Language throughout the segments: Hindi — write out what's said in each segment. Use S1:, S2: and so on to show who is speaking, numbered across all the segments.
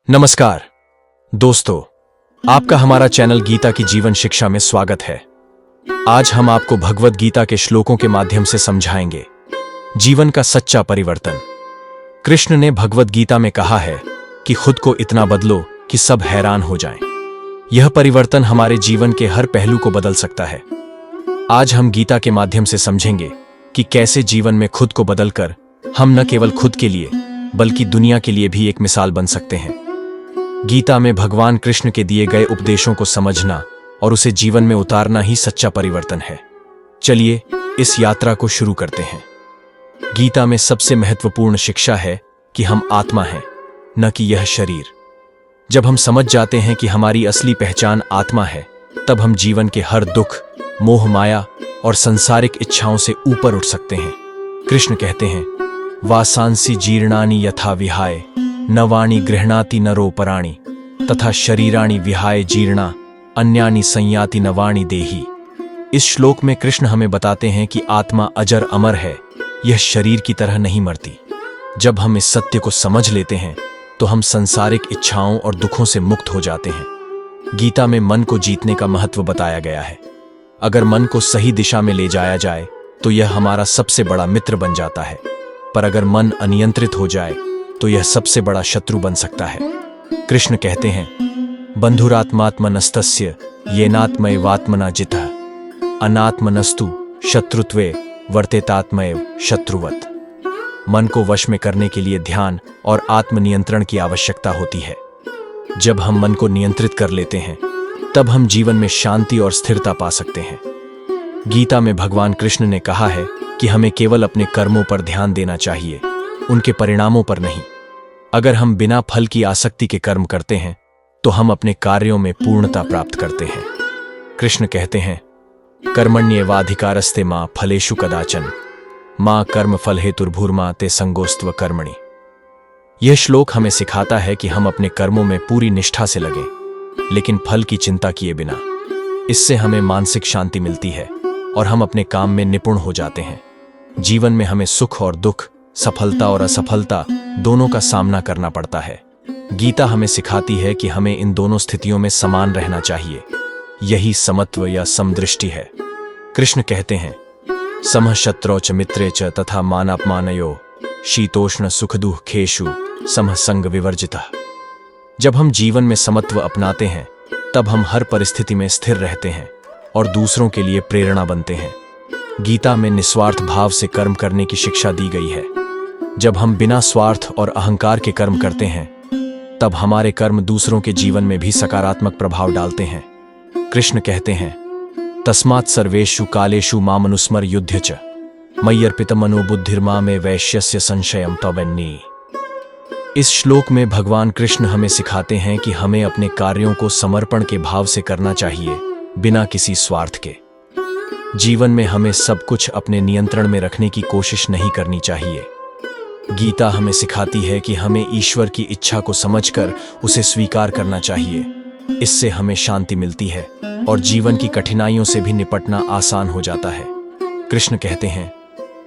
S1: नमस्कार दोस्तों, आपका हमारा चैनल गीता की जीवन शिक्षा में स्वागत है। आज हम आपको भगवद गीता के श्लोकों के माध्यम से समझाएंगे जीवन का सच्चा परिवर्तन। कृष्ण ने भगवद गीता में कहा है कि खुद को इतना बदलो कि सब हैरान हो जाएं। यह परिवर्तन हमारे जीवन के हर पहलू को बदल सकता है। आज हम गीता के माध्यम से समझेंगे कि कैसे जीवन में खुद को बदलकर हम न केवल खुद के लिए बल्कि दुनिया के लिए भी एक मिसाल बन सकते हैं। गीता में भगवान कृष्ण के दिए गए उपदेशों को समझना और उसे जीवन में उतारना ही सच्चा परिवर्तन है। चलिए इस यात्रा को शुरू करते हैं। गीता में सबसे महत्वपूर्ण शिक्षा है कि हम आत्मा हैं, न कि यह शरीर। जब हम समझ जाते हैं कि हमारी असली पहचान आत्मा है, तब हम जीवन के हर दुख, मोह माया और सांसारिक इच्छाओं से ऊपर उठ सकते हैं। कृष्ण कहते हैं, वासांसि जीर्णानि यथा विहाय नवानि गृह्णाति नरो पराणि तथा शरीराणि विहाय जीर्णा अन्यानि संयाति नवाणि देहि। इस श्लोक में कृष्ण हमें बताते हैं कि आत्मा अजर अमर है, यह शरीर की तरह नहीं मरती। जब हम इस सत्य को समझ लेते हैं तो हम सांसारिक इच्छाओं और दुखों से मुक्त हो जाते हैं। गीता में मन को जीतने का महत्व बताया गया है। अगर मन को सही दिशा में ले जाया जाए तो यह हमारा सबसे बड़ा मित्र बन जाता है, पर अगर मन अनियंत्रित हो जाए तो यह सबसे बड़ा शत्रु बन सकता है। कृष्ण कहते हैं, बंधुरात्मात्मनस्तस्य येनात्मैवात्मना जितः अनात्मनस्तु शत्रुत्वे वर्तेतात्मैव शत्रुवत्। मन को वश में करने के लिए ध्यान और आत्मनियंत्रण की आवश्यकता होती है। जब हम मन को नियंत्रित कर लेते हैं तब हम जीवन में शांति और स्थिरता पा सकते हैं। गीता में भगवान कृष्ण ने कहा है कि हमें केवल अपने कर्मों पर ध्यान देना चाहिए, उनके परिणामों पर नहीं। अगर हम बिना फल की आसक्ति के कर्म करते हैं तो हम अपने कार्यों में पूर्णता प्राप्त करते हैं। कृष्ण कहते हैं, कर्मण्येवाधिकारस्ते मां फलेषु कदाचन मां कर्म फल हेतुर्भूर्मा ते संगोस्त्व कर्मणि। यह श्लोक हमें सिखाता है कि हम अपने कर्मों में पूरी निष्ठा से लगें, लेकिन फल की चिंता किए बिना। इससे हमें मानसिक शांति मिलती है और हम अपने काम में निपुण हो जाते हैं। जीवन में हमें सुख और दुख, सफलता और असफलता दोनों का सामना करना पड़ता है। गीता हमें सिखाती है कि हमें इन दोनों स्थितियों में समान रहना चाहिए। यही समत्व या समदृष्टि है। कृष्ण कहते हैं, समः शत्रौ च मित्रे च तथा मानापमानयो शीतोष्ण सुख दुःखेषु समः संग विवर्जितः। जब हम जीवन में समत्व अपनाते हैं तब हम हर परिस्थिति में स्थिर रहते हैं और दूसरों के लिए प्रेरणा बनते हैं। गीता में निस्वार्थ भाव से कर्म करने की शिक्षा दी गई है। जब हम बिना स्वार्थ और अहंकार के कर्म करते हैं तब हमारे कर्म दूसरों के जीवन में भी सकारात्मक प्रभाव डालते हैं। कृष्ण कहते हैं, तस्मात् सर्वेषु कालेषु मामनुस्मर युध्य च मय्यर्पितमनो बुद्धिर्मा में वैश्यस्य संशयम तवन्नी। इस श्लोक में भगवान कृष्ण हमें सिखाते हैं कि हमें अपने कार्यों को समर्पण के भाव से करना चाहिए, बिना किसी स्वार्थ के। जीवन में हमें सब कुछ अपने नियंत्रण में रखने की कोशिश नहीं करनी चाहिए। गीता हमें सिखाती है कि हमें ईश्वर की इच्छा को समझकर उसे स्वीकार करना चाहिए। इससे हमें शांति मिलती है और जीवन की कठिनाइयों से भी निपटना आसान हो जाता है। कृष्ण कहते हैं,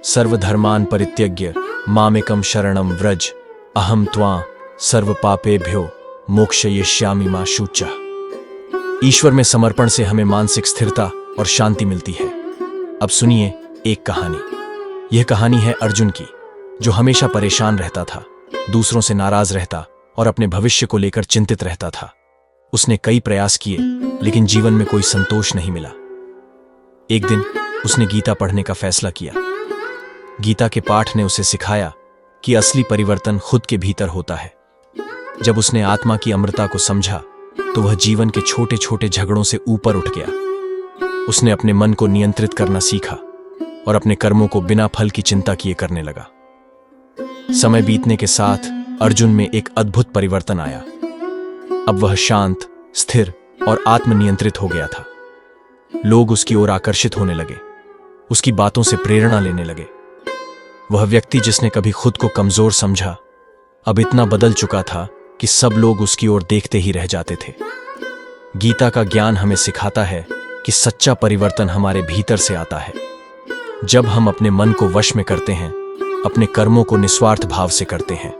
S1: सर्वधर्मान् परित्यज्य मामेकं शरणं व्रज अहम त्वां सर्व पापेभ्यो मोक्षयिष्यामि मा शुचः। ईश्वर में समर्पण से हमें मानसिक स्थिरता और शांति मिलती है। अब सुनिए एक कहानी। यह कहानी है अर्जुन की, जो हमेशा परेशान रहता था, दूसरों से नाराज रहता और अपने भविष्य को लेकर चिंतित रहता था। उसने कई प्रयास किए लेकिन जीवन में कोई संतोष नहीं मिला। एक दिन उसने गीता पढ़ने का फैसला किया। गीता के पाठ ने उसे सिखाया कि असली परिवर्तन खुद के भीतर होता है। जब उसने आत्मा की अमरता को समझा तो वह जीवन के छोटे छोटे झगड़ों से ऊपर उठ गया। उसने अपने मन को नियंत्रित करना सीखा और अपने कर्मों को बिना फल की चिंता किए करने लगा। समय बीतने के साथ अर्जुन में एक अद्भुत परिवर्तन आया। अब वह शांत, स्थिर और आत्मनियंत्रित हो गया था। लोग उसकी ओर आकर्षित होने लगे, उसकी बातों से प्रेरणा लेने लगे। वह व्यक्ति जिसने कभी खुद को कमजोर समझा, अब इतना बदल चुका था कि सब लोग उसकी ओर देखते ही रह जाते थे। गीता का ज्ञान हमें सिखाता है कि सच्चा परिवर्तन हमारे भीतर से आता है। जब हम अपने मन को वश में करते हैं, अपने कर्मों को निस्वार्थ भाव से करते हैं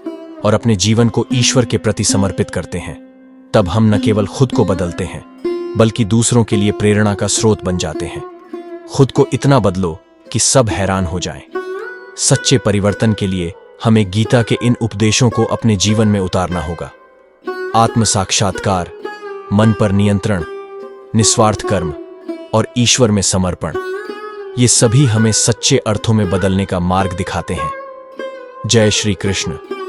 S1: और अपने जीवन को ईश्वर के प्रति समर्पित करते हैं, तब हम न केवल खुद को बदलते हैं बल्कि दूसरों के लिए प्रेरणा का स्रोत बन जाते हैं। खुद को इतना बदलो कि सब हैरान हो जाएं। सच्चे परिवर्तन के लिए हमें गीता के इन उपदेशों को अपने जीवन में उतारना होगा। आत्म साक्षात्कार, मन पर नियंत्रण, निस्वार्थ कर्म और ईश्वर में समर्पण, ये सभी हमें सच्चे अर्थों में बदलने का मार्ग दिखाते हैं। जय श्री कृष्ण।